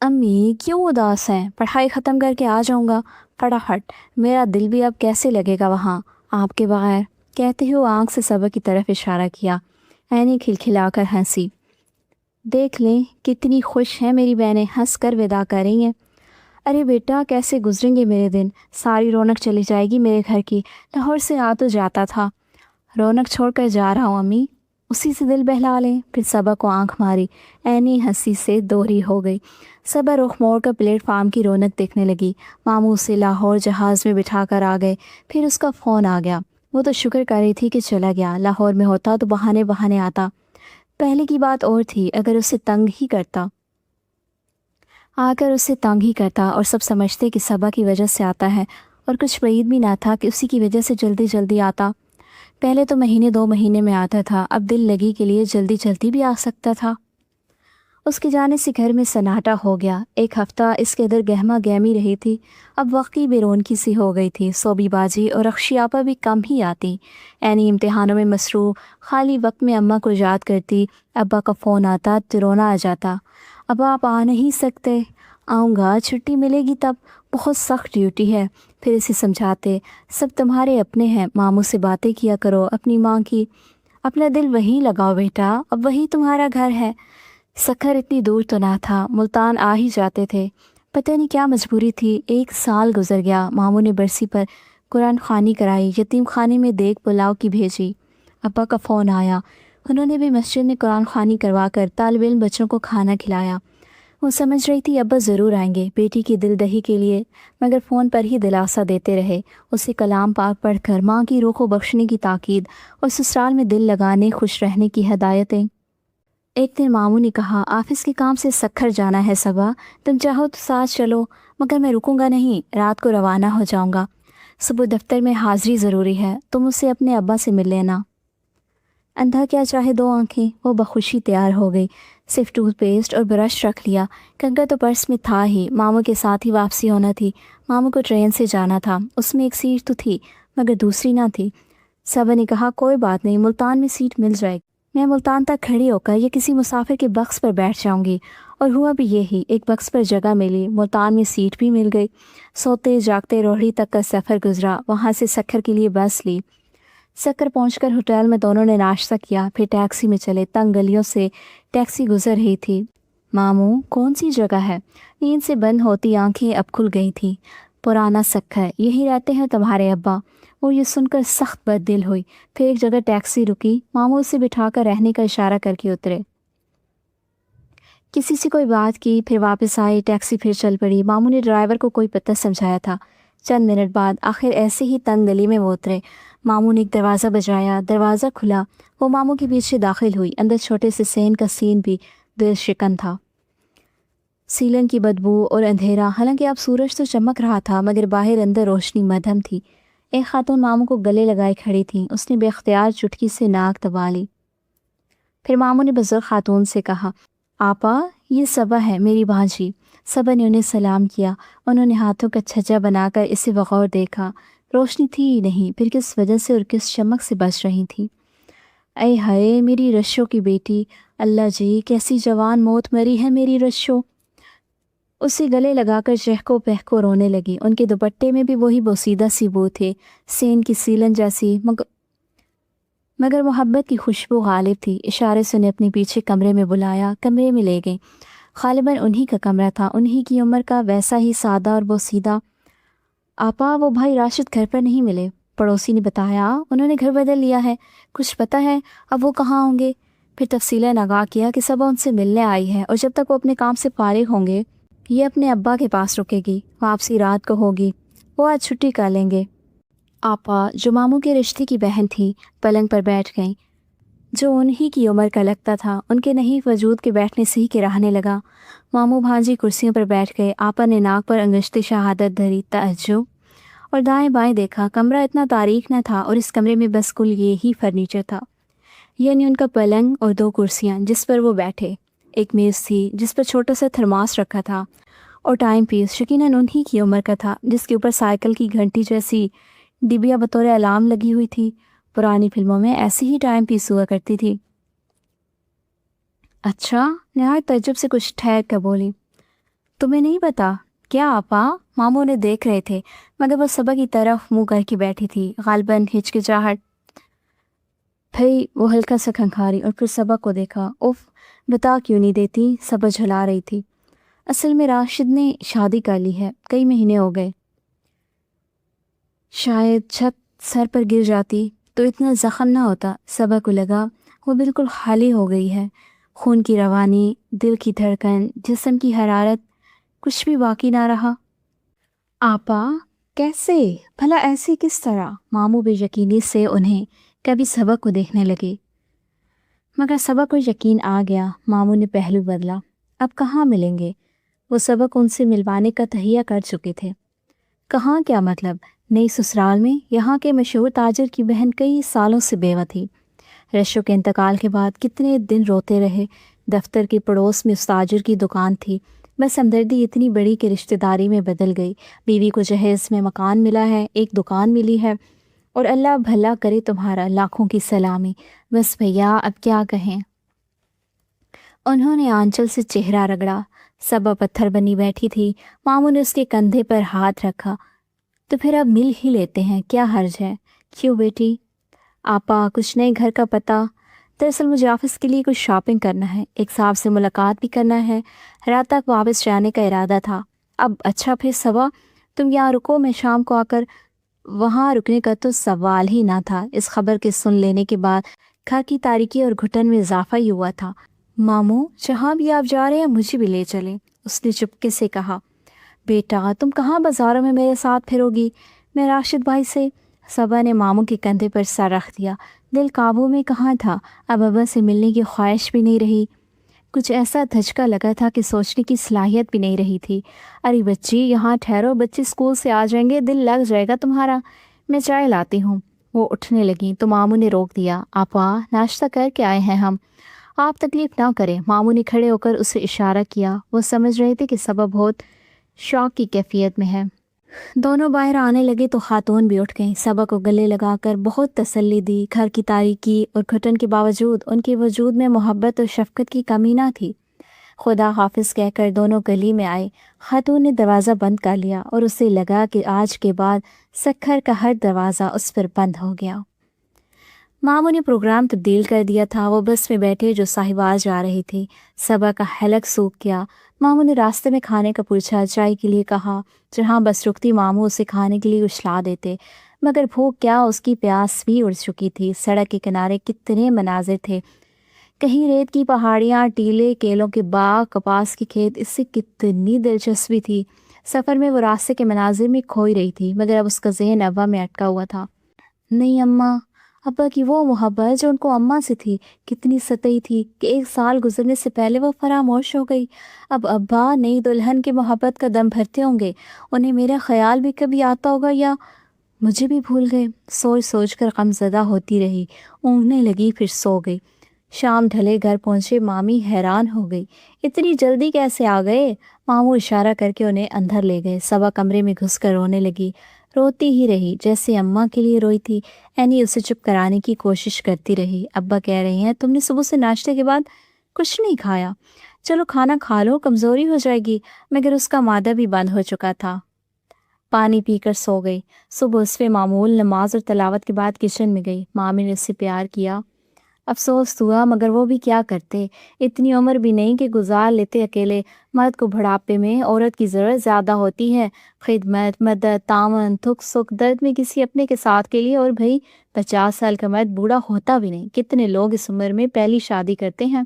امی کیوں اداس ہیں؟ پڑھائی ختم کر کے آ جاؤں گا فٹافٹ، میرا دل بھی اب کیسے لگے گا وہاں آپ کے بغیر؟ کہتے ہو آنکھ سے صبا کی طرف اشارہ کیا۔ اینی کھلکھلا کر ہنسی۔ دیکھ لیں کتنی خوش ہیں میری بہنیں، ہنس کر ودا کر رہی ہیں۔ ارے بیٹا کیسے گزریں گے میرے دن، ساری رونق چلی جائے گی میرے گھر کی، لاہور سے آ تو جاتا تھا، رونق چھوڑ کر جا رہا ہوں امی، اسی سے دل بہلا لیں۔ پھر صبا کو آنکھ ماری، اینی ہنسی سے دوہری ہو گئی۔ صبا رخ موڑ کر پلیٹ فارم کی رونق دیکھنے لگی۔ ماموں اسے لاہور جہاز میں بٹھا کر آ گئے۔ پھر اس کا فون آ گیا، وہ تو شکر کر رہی تھی کہ چلا گیا، لاہور میں ہوتا تو بہانے بہانے آتا۔ پہلے کی بات اور تھی، اگر اسے تنگ ہی کرتا، آ کر اسے تنگ ہی کرتا اور سب سمجھتے کہ صبا کی وجہ سے آتا ہے، اور کچھ بعید بھی نہ تھا کہ اسی کی وجہ سے جلدی جلدی آتا۔ پہلے تو مہینے 2 مہینے میں آتا تھا، اب دل لگی کے لیے جلدی جلدی بھی آ سکتا تھا۔ اس کے جانے سے گھر میں سناٹا ہو گیا۔ ایک ہفتہ اس کے در گہما گہمی رہی تھی، اب واقعی بے رونقی سی ہو گئی تھی۔ صوبی باجی اور رخشی آپا بھی کم ہی آتی، اینی امتحانوں میں مصروف، خالی وقت میں اماں کو یاد کرتی۔ ابا کا فون آتا تو رونا آ جاتا، ابا آپ آ نہیں سکتے؟ آؤں گا، چھٹی ملے گی تب، بہت سخت ڈیوٹی ہے۔ پھر اسے سمجھاتے، سب تمہارے اپنے ہیں، ماموں سے باتیں کیا کرو اپنی ماں کی، اپنا دل وہیں لگاؤ بیٹا، اب وہی تمہارا گھر ہے۔ سکھر اتنی دور تو نہ تھا، ملتان آ ہی جاتے تھے۔ پتہ نہیں کیا مجبوری تھی، 1 سال گزر گیا۔ ماموں نے برسی پر قرآن خوانی کرائی، یتیم خانے میں دیگ پلاؤ کی بھیجی۔ ابا کا فون آیا، انہوں نے بھی مسجد میں قرآن خوانی کروا کر طالب علم بچوں کو کھانا کھلایا۔ وہ سمجھ رہی تھی ابا ضرور آئیں گے بیٹی کی دل دہی کے لیے، مگر فون پر ہی دلاسا دیتے رہے، اسے کلام پاک پڑھ کر ماں کی روح کو بخشنے کی تاکید اور سسرال میں دل لگانے، خوش رہنے کی ہدایتیں۔ ایک دن ماموں نے کہا، آفس کے کام سے سکھر جانا ہے صبا، تم چاہو تو ساتھ چلو، مگر میں رکوں گا نہیں، رات کو روانہ ہو جاؤں گا، صبح دفتر میں حاضری ضروری ہے، تم اسے اپنے ابا سے مل لینا۔ اندھا کیا چاہے 2 آنکھیں، وہ بخوشی تیار ہو گئی، صرف ٹوتھ پیسٹ اور برش رکھ لیا، کنگا تو پرس میں تھا ہی، ماموں کے ساتھ ہی واپسی ہونا تھی۔ ماموں کو ٹرین سے جانا تھا، اس میں ایک سیٹ تو تھی مگر دوسری نہ تھی۔ صبا نے کہا، کوئی بات نہیں، ملتان میں سیٹ مل جائے گی، میں ملتان تک کھڑی ہو کر یا کسی مسافر کے بکس پر بیٹھ جاؤں گی۔ اور ہوا بھی یہی، ایک بکس پر جگہ ملی، ملتان میں سیٹ بھی مل گئی۔ سوتے جاگتے روہڑی تک کا سفر گزرا، وہاں سے سکھر کے لیے بس لی۔ سکھر پہنچ کر ہوٹل میں دونوں نے ناشتہ کیا، پھر ٹیکسی میں چلے۔ تنگ گلیوں سے ٹیکسی گزر رہی تھی۔ ماموں کون سی جگہ ہے؟ نیند سے بند ہوتی آنکھیں اب کھل گئی تھیں۔ پرانا سکھر، یہی رہتے ہیں تمہارے ابا؟ وہ یہ سن کر سخت بد دل ہوئی۔ پھر ایک جگہ ٹیکسی رکی، ماموں اسے بٹھا کر رہنے کا اشارہ کر کے اترے۔ کسی سے کوئی بات کی، پھر واپس آئی، ٹیکسی پھر چل پڑی۔ ماموں نے ڈرائیور کو کوئی پتہ سمجھایا تھا۔ چند منٹ بعد آخر ایسے ہی تنگ گلی میں وہ اترے۔ ماموں نے ایک دروازہ بجایا، دروازہ کھلا، وہ ماموں کے پیچھے داخل ہوئی۔ اندر چھوٹے سے سین کا سین بھی دل شکن تھا، سیلن کی بدبو اور اندھیرا، حالانکہ اب سورج تو چمک رہا تھا مگر باہر اندر روشنی مدھم تھی۔ ایک خاتون ماموں کو گلے لگائے کھڑی تھی، اس نے بے اختیار چٹکی سے ناک دبا لی۔ پھر ماموں نے بزرگ خاتون سے کہا، آپا یہ صبا ہے، میری بھانجی۔ صبا نے انہیں سلام کیا۔ انہوں نے ہاتھوں کا چھجا بنا کر اسے بغور دیکھا۔ روشنی تھی ہی نہیں، پھر کس وجہ سے اور کس چمک سے بچ رہی تھی۔ اے ہائے میری رشو کی بیٹی، اللہ جی کیسی جوان موت مری ہے میری رشو۔ اسے گلے لگا کر چہکو پہکو رونے لگی۔ ان کے دوپٹے میں بھی وہی بوسیدہ سی بو تھے، سین کی سیلن جیسی، مگر محبت کی خوشبو غالب تھی۔ اشارے سے انہیں اپنے پیچھے کمرے میں بلایا، کمرے میں لے گئیں۔ غالباً انہی کا کمرہ تھا، انہی کی عمر کا، ویسا ہی سادہ اور بوسیدہ۔ آپا وہ بھائی راشد گھر پر نہیں ملے، پڑوسی نے بتایا انہوں نے گھر بدل لیا ہے۔ کچھ پتہ ہے اب وہ کہاں ہوں گے؟ پھر تفصیلاً آگاہ کیا کہ صبا ان سے ملنے آئی ہے اور جب تک وہ اپنے کام سے فارغ ہوں گے یہ اپنے ابا کے پاس رکے گی، واپسی رات کو ہوگی، وہ آج چھٹی کر لیں گے۔ آپا جو ماموں کے رشتے کی بہن تھی پلنگ پر بیٹھ گئیں، جو انہی کی عمر کا لگتا تھا۔ ان کے نحیف وجود کے بیٹھنے سے ہی کراہنے لگا۔ ماموں بھانجی کرسیوں پر بیٹھ گئے۔ آپا نے ناک پر انگشت شہادت دھری، تعجب، اور دائیں بائیں دیکھا۔ کمرہ اتنا تاریک نہ تھا اور اس کمرے میں بس کل یہی فرنیچر تھا، یعنی ان کا پلنگ اور 2 کرسیاں جس پر وہ بیٹھے، ایک میز تھی جس پر چھوٹا سا تھرماس رکھا تھا، اور ٹائم پیس یقیناً انہی کی عمر کا تھا جس کے اوپر سائیکل کی گھنٹی جیسی ڈبیا بطور الارم لگی ہوئی تھی۔ پرانی فلموں میں ایسی ہی ٹائم پیس ہوا کرتی تھی۔ اچھا، نہایت تعجب سے کچھ ٹھہر کر بولی، تمہیں نہیں پتا؟ کیا آپا؟ ماموں نے دیکھ رہے تھے مگر وہ صبا کی طرف منہ کر کے بیٹھی تھی، غالباً ہچکچاہٹ۔ پھر وہ ہلکا سا کھنکھاری اور پھر صبا کو دیکھا۔ اف، بتا کیوں نہیں دیتی؟ صبا جھلا رہی تھی۔ اصل میں راشد نے شادی کر لی ہے، کئی مہینے ہو گئے۔ شاید چھت سر پر گر جاتی تو اتنا زخم نہ ہوتا۔ صبا کو لگا وہ بالکل خالی ہو گئی ہے، خون کی روانی، دل کی دھڑکن، جسم کی حرارت، کچھ بھی باقی نہ رہا۔ آپا کیسے؟ بھلا ایسے کس طرح؟ ماموں بے یقینی سے انہیں کبھی صبا کو دیکھنے لگے، مگر صبا کو یقین آ گیا۔ ماموں نے پہلو بدلا، اب کہاں ملیں گے؟ وہ صبا کو ان سے ملوانے کا تہیہ کر چکے تھے۔ کہاں کیا مطلب؟ نئی سسرال میں۔ یہاں کے مشہور تاجر کی بہن کئی سالوں سے بیوہ تھی۔ رشو کے انتقال کے بعد کتنے دن روتے رہے۔ دفتر کے پڑوس میں اس تاجر کی دکان تھی، بس ہمدردی اتنی بڑی کہ رشتہ داری میں بدل گئی۔ بیوی کو جہیز میں مکان ملا ہے، ایک دکان ملی ہے، اور اللہ بھلا کرے تمہارا، لاکھوں کی سلامی۔ بس بھیا اب کیا کہیں۔ انہوں نے آنچل سے چہرہ رگڑا۔ صبا پتھر بنی بیٹھی تھی۔ ماموں نے اس کے کندھے پر ہاتھ رکھا۔ تو پھر اب مل ہی لیتے ہیں، کیا حرج ہے؟ کیوں بیٹی؟ آپا کچھ نہیں، گھر کا پتہ۔ دراصل مجھے آفس کے لیے کچھ شاپنگ کرنا ہے، ایک صاحب سے ملاقات بھی کرنا ہے، رات تک واپس جانے کا ارادہ تھا۔ اب اچھا پھر صبا تم یہاں رکو، میں شام کو آ کر۔ وہاں رکنے کا تو سوال ہی نہ تھا۔ اس خبر کے سن لینے کے بعد گھر کی تاریکی اور گھٹن میں اضافہ ہی ہوا تھا۔ ماموں جہاں بھی آپ جا رہے ہیں مجھے بھی لے چلیں، اس نے چپکے سے کہا۔ بیٹا تم کہاں بازاروں میں میرے ساتھ پھرو گی؟ میں راشد بھائی سے۔ صبا نے ماموں کے کندھے پر سر رکھ دیا۔ دل قابو میں کہاں تھا، اب ابا سے ملنے کی خواہش بھی نہیں رہی، کچھ ایسا دھچکا لگا تھا کہ سوچنے کی صلاحیت بھی نہیں رہی تھی۔ ارے بچی یہاں ٹھہرو، بچے اسکول سے آ جائیں گے، دل لگ جائے گا تمہارا، میں چائے لاتی ہوں۔ وہ اٹھنے لگیں تو ماموں نے روک دیا۔ آپا ناشتہ کر کے آئے ہیں ہم، آپ تکلیف نہ کریں۔ ماموں نے کھڑے ہو کر اسے اشارہ کیا۔ وہ سمجھ رہے تھے کہ صبا بہت شوق کی کیفیت میں ہے۔ دونوں باہر آنے لگے تو خاتون بھی اٹھ گئیں، صبا کو گلے لگا کر بہت تسلی دی۔ گھر کی تاریکی اور گھٹن کے باوجود ان کے وجود میں محبت اور شفقت کی کمی نہ تھی۔ خدا حافظ کہہ کر دونوں گلی میں آئے۔ خاتون نے دروازہ بند کر لیا اور اسے لگا کہ آج کے بعد سکھر کا ہر دروازہ اس پر بند ہو گیا۔ ماموں نے پروگرام تبدیل کر دیا تھا۔ وہ بس میں بیٹھے جو صاحباز جا رہی تھی۔ صبا کا حلق سوکھ گیا۔ ماموں نے راستے میں کھانے کا پوچھا، چائے کے لیے کہا۔ جہاں بس رکتی ماموں اسے کھانے کے لیے اچھلا دیتے، مگر بھوک کیا، اس کی پیاس بھی اڑ چکی تھی۔ سڑک کے کنارے کتنے مناظر تھے، کہیں ریت کی پہاڑیاں، ٹیلے، کیلوں کے باغ، کپاس کے کھیت، اس سے کتنی دلچسپی تھی۔ سفر میں وہ راستے کے مناظر میں کھوئی رہی تھی، مگر اب اس کا ذہن ابا میں اٹکا ہوا تھا۔ نہیں اماں، ابا کی وہ محبت جو ان کو اماں سے تھی کتنی سطحی تھی کہ 1 سال گزرنے سے پہلے وہ فراموش ہو گئی۔ اب ابا نئی دلہن کے محبت کا دم بھرتے ہوں گے، انہیں میرا خیال بھی کبھی آتا ہوگا یا مجھے بھی بھول گئے۔ سوچ سوچ کر غمزدہ ہوتی رہی، اونگنے لگی، پھر سو گئی۔ شام ڈھلے گھر پہنچے مامی حیران ہو گئی، اتنی جلدی کیسے آ گئے؟ ماموں اشارہ کر کے انہیں اندر لے گئے۔ صبا کمرے میں گھس کر رونے لگی، روتی ہی رہی جیسے اماں کے لیے روئی تھی۔ اینی اسے چپ کرانے کی کوشش کرتی رہی۔ ابا کہہ رہے ہیں تم نے صبح سے ناشتے کے بعد کچھ نہیں کھایا، چلو کھانا کھا لو، کمزوری ہو جائے گی۔ مگر اس کا معدہ بھی بند ہو چکا تھا، پانی پی کر سو گئی۔ صبح اس پہ معمول نماز اور تلاوت کے بعد کچن میں گئی۔ مامی نے اس سے پیار کیا، افسوس ہوا، مگر وہ بھی کیا کرتے، اتنی عمر بھی نہیں کہ گزار لیتے اکیلے۔ مرد کو بڑھاپے میں عورت کی ضرورت زیادہ ہوتی ہے، خدمت، مدد، تعاون، دکھ سکھ درد میں کسی اپنے کے ساتھ کے لیے۔ اور بھئی 50 سال کا مرد بوڑھا ہوتا بھی نہیں، کتنے لوگ اس عمر میں پہلی شادی کرتے ہیں۔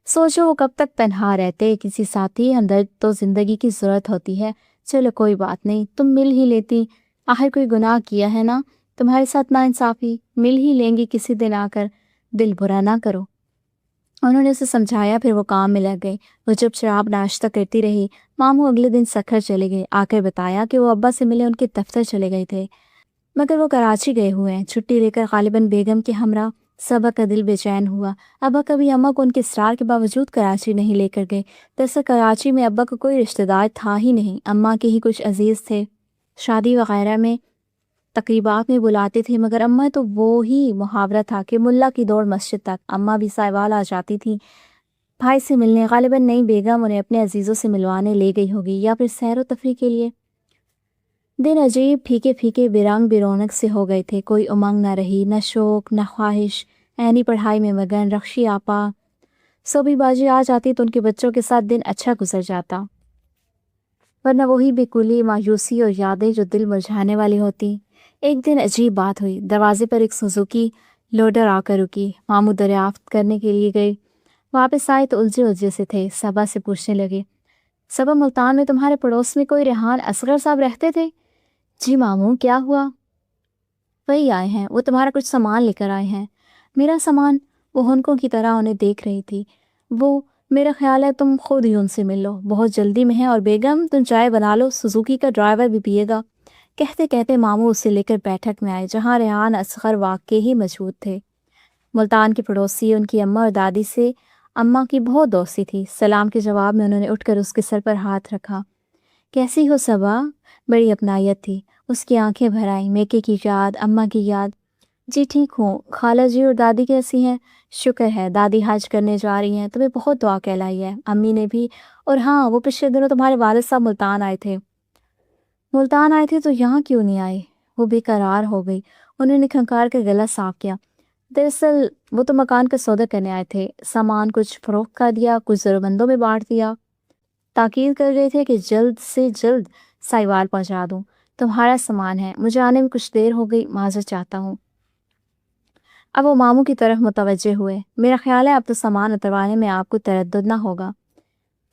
سوچو وہ کب تک تنہا رہتے، کسی ساتھی ہمدرد تو زندگی کی ضرورت ہوتی ہے۔ چلو کوئی بات نہیں، تم مل ہی لیتی، آخر کوئی گناہ کیا ہے نا، تمہارے ساتھ ناانصافی، مل ہی لیں گی کسی دن آ کر، دل برا نہ کرو۔ انہوں نے اسے سمجھایا، پھر وہ کام میں لگ گئے۔ وہ چپ چاپ ناشتہ کرتی رہی۔ ماموں اگلے دن سکھر چلے گئے، آ کر بتایا کہ وہ ابا سے ملے ان کے دفتر چلے گئے تھے، مگر وہ کراچی گئے ہوئے ہیں چھٹی لے کر، غالباً بیگم کے ہمراہ۔ صبا کا دل بے چین ہوا، ابا کبھی اماں کو ان کے اصرار کے باوجود کراچی نہیں لے کر گئے۔ دراصل کراچی میں ابا کا کوئی رشتہ دار تھا ہی نہیں، اماں کے ہی کچھ عزیز تھے، شادی وغیرہ میں تقریبات میں بلاتے تھے، مگر اماں تو وہی محاورہ تھا کہ ملا کی دوڑ مسجد تک۔ اماں بھی سائیوال آ جاتی تھی بھائی سے ملنے، غالباً نئی بیگم انہیں اپنے عزیزوں سے ملوانے لے گئی ہوگی، یا پھر سیر و تفریح کے لیے۔ دن عجیب پھیکے پھیکے بے رنگ بے رونق سے ہو گئے تھے، کوئی امنگ نہ رہی، نہ شوق نہ خواہش۔ عینی پڑھائی میں مگن، رخشی آپا صوبی باجی آ جاتی تو ان کے بچوں کے ساتھ دن اچھا گزر جاتا، ورنہ وہی بےکلی مایوسی اور یادیں جو دل مرجھانے والی ہوتی۔ ایک دن عجیب بات ہوئی، دروازے پر ایک سوزوکی لوڈر آ کر رکی۔ ماموں دریافت کرنے کے لیے گئے، واپس آئے تو الجھے الجھے سے تھے۔ صبا سے پوچھنے لگے، صبا ملتان میں تمہارے پڑوس میں کوئی ریحان اصغر صاحب رہتے تھے؟ جی ماموں، کیا ہوا؟ وہی آئے ہیں، وہ تمہارا کچھ سامان لے کر آئے ہیں۔ میرا سامان؟ وہ ہنکوں کی طرح انہیں دیکھ رہی تھی۔ وہ میرا خیال ہے تم خود ہی ان سے مل لو، بہت جلدی میں ہے، اور بیگم تم چائے بنا لو، سوزوکی کا ڈرائیور بھی پیے گا۔ کہتے کہتے ماموں اسے لے کر بیٹھک میں آئے، جہاں ریحان اصغر واقعی ہی موجود تھے۔ ملتان کے پڑوسی، ان کی اماں اور دادی سے اماں کی بہت دوستی تھی۔ سلام کے جواب میں انہوں نے اٹھ کر اس کے سر پر ہاتھ رکھا۔ کیسی ہو صبا؟ بڑی اپنائیت تھی، اس کی آنکھیں بھر آئیں، میکے کی یاد، اماں کی یاد۔ جی ٹھیک ہوں، خالہ جی اور دادی کیسی ہیں؟ شکر ہے، دادی حج کرنے جا رہی ہیں، تمہیں بہت دعا کہلائی ہے، امی نے بھی۔ اور ہاں، وہ پچھلے دنوں تمہارے والد صاحب ملتان آئے تھے۔ ملتان آئے تھے تو یہاں کیوں نہیں آئے؟ وہ بے قرار ہو گئی، انہوں نے کھنکار کر گلا صاف کیا۔ دراصل وہ تو مکان کا سودا کرنے آئے تھے، سامان کچھ فروخت کر دیا، کچھ ضرورت مندوں میں بانٹ دیا۔ تاکید کر رہے تھے کہ جلد سے جلد سائیوال پہنچا دوں۔ تمہارا سامان ہے، مجھے آنے میں کچھ دیر ہو گئی، معذرت چاہتا ہوں۔ اب وہ ماموں کی طرف متوجہ ہوئے۔ میرا خیال ہے اب تو سامان اتروانے میں آپ کو تردد نہ ہوگا۔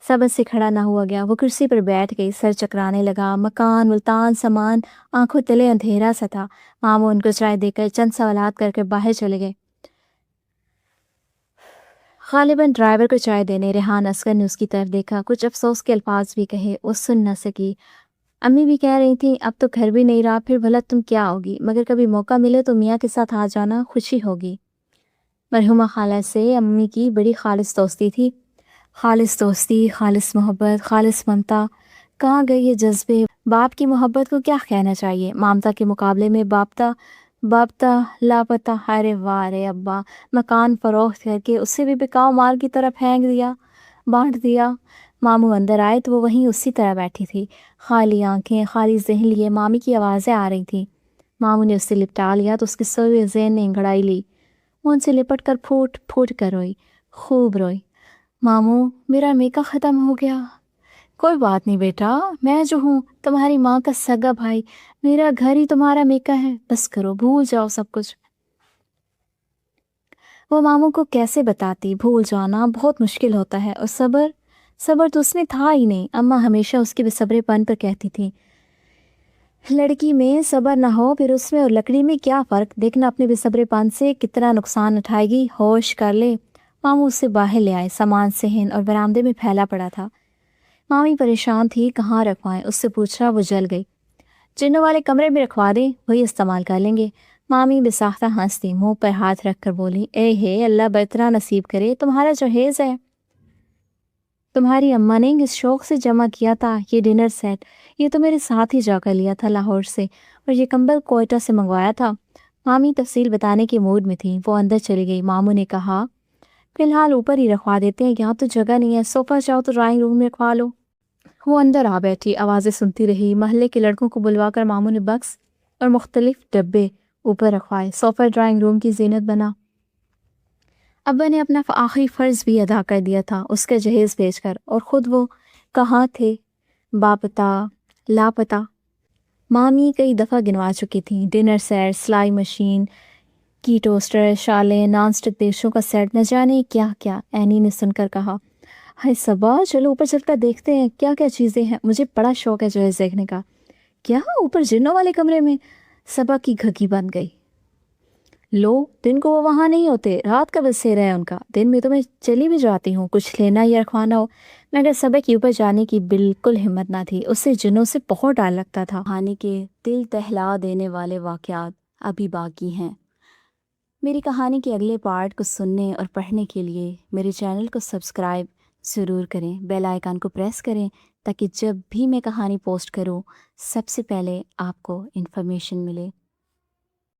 صبر سے کھڑا نہ ہوا گیا، وہ کرسی پر بیٹھ گئی، سر چکرانے لگا۔ مکان، ملتان، سامان، آنکھوں تلے اندھیرا سا تھا۔ ماموں ان کو چائے دے کر چند سوالات کر کے باہر چلے گئے۔ غالباً ڈرائیور کو چائے دینے ریحان اصغر نے اس کی طرف دیکھا، کچھ افسوس کے الفاظ بھی کہے، وہ سن نہ سکی۔ امی بھی کہہ رہی تھیں اب تو گھر بھی نہیں رہا، پھر بھلا تم کیا ہوگی، مگر کبھی موقع ملے تو میاں کے ساتھ آ جانا، خوشی ہوگی۔ مرحومہ خالہ سے امی کی بڑی خالص دوستی تھی، خالص دوستی، خالص محبت، خالص ممتا۔ کہاں گئے یہ جذبے؟ باپ کی محبت کو کیا کہنا چاہیے، مامتا کے مقابلے میں باپتا لاپتہ۔ ارے واہ رے ابا، مکان فروخت کر کے اسے بھی بکاؤ مال کی طرح پھینک دیا، بانٹ دیا۔ ماموں اندر آئے تو وہ وہیں اسی طرح بیٹھی تھی، خالی آنکھیں، خالی ذہن لیے۔ مامی کی آوازیں آ رہی تھیں، ماموں نے اسے لپٹا لیا تو اس کے سوئے ذہن نے انگڑائی لی، وہ ان سے لپٹ کر پھوٹ پھوٹ کر روئی، خوب روئی۔ ماموں، میرا میکا ختم ہو گیا۔ کوئی بات نہیں بیٹا، میں جو ہوں تمہاری ماں کا سگا بھائی، میرا گھر ہی تمہارا میکا ہے، بس کرو، بھول جاؤ سب کچھ۔ وہ ماموں کو کیسے بتاتی، بھول جانا بہت مشکل ہوتا ہے، اور صبر تو اس میں تھا ہی نہیں۔ اماں ہمیشہ اس کے بے صبرے پن پر کہتی تھی، لڑکی میں صبر نہ ہو پھر اس میں اور لکڑی میں کیا فرق، دیکھنا اپنے بے صبرے پن سے کتنا نقصان اٹھائے گی، ہوش کر لے۔ ماموں اسے باہر لے آئے، سامان صحن اور برآمدے میں پھیلا پڑا تھا۔ مامی پریشان تھی، کہاں رکھوائیں، اس سے پوچھا، وہ جل گئی۔ جنوں والے کمرے میں رکھوا دیں، وہی استعمال کر لیں گے۔ مامی بساختہ ہنس دی، منہ پر ہاتھ رکھ کر بولی، اے ہے اللہ برتنا نصیب کرے تمہارا جہیز ہے، تمہاری اماں نے اس شوق سے جمع کیا تھا یہ ڈنر سیٹ، یہ تو میرے ساتھ ہی جا کر لیا تھا لاہور سے، اور یہ کمبل کوئٹہ سے منگوایا تھا۔ مامی تفصیل بتانے کے موڈ میں تھی، وہ اندر چلی گئی۔ ماموں نے کہا فی الحال اوپر ہی رکھوا دیتے ہیں، یہاں تو جگہ نہیں ہے، صوفہ چاہو تو ڈرائنگ روم میں رکھوا لو۔ وہ اندر آ بیٹھی، آوازیں سنتی رہی۔ محلے کے لڑکوں کو بلوا کر ماموں نے بکس اور مختلف ڈبے اوپر رکھوائے، صوفہ ڈرائنگ روم کی زینت بنا۔ ابا نے اپنا آخری فرض بھی ادا کر دیا تھا اس کا جہیز بھیج کر، اور خود وہ کہاں تھے، باپتہ لاپتہ۔ مامی کئی دفعہ گنوا چکی تھیں، ڈنر سیٹ، سلائی مشین کی ٹوسٹر، شالیں، نان سٹک ڈشوں کا سیٹ، نہ جانے کیا کیا۔ اینی نے سن کر کہا، ہائے صبا، چلو اوپر چل کر دیکھتے ہیں کیا کیا چیزیں ہیں، مجھے بڑا شوق ہے جہیز دیکھنے کا۔ کیا اوپر جنوں والے کمرے میں؟ صبا کی گھگی بن گئی۔ لو، دن کو وہ وہاں نہیں ہوتے، رات کا بسیرا ہے ان کا، دن میں تو میں چلی بھی جاتی ہوں کچھ لینا یا رکھوانا ہو، مگر صبا کی اوپر جانے کی بالکل ہمت نہ تھی، اسے جنوں سے بہت ڈر لگتا تھا۔ کہانی کے دل دہلا دینے والے واقعات ابھی باقی ہیں۔ میری کہانی کے اگلے پارٹ کو سننے اور پڑھنے کے لیے میرے چینل کو سبسکرائب ضرور کریں، بیل آئیکن کو پریس کریں تاکہ جب بھی میں کہانی پوسٹ کروں سب سے پہلے آپ کو انفارمیشن ملے۔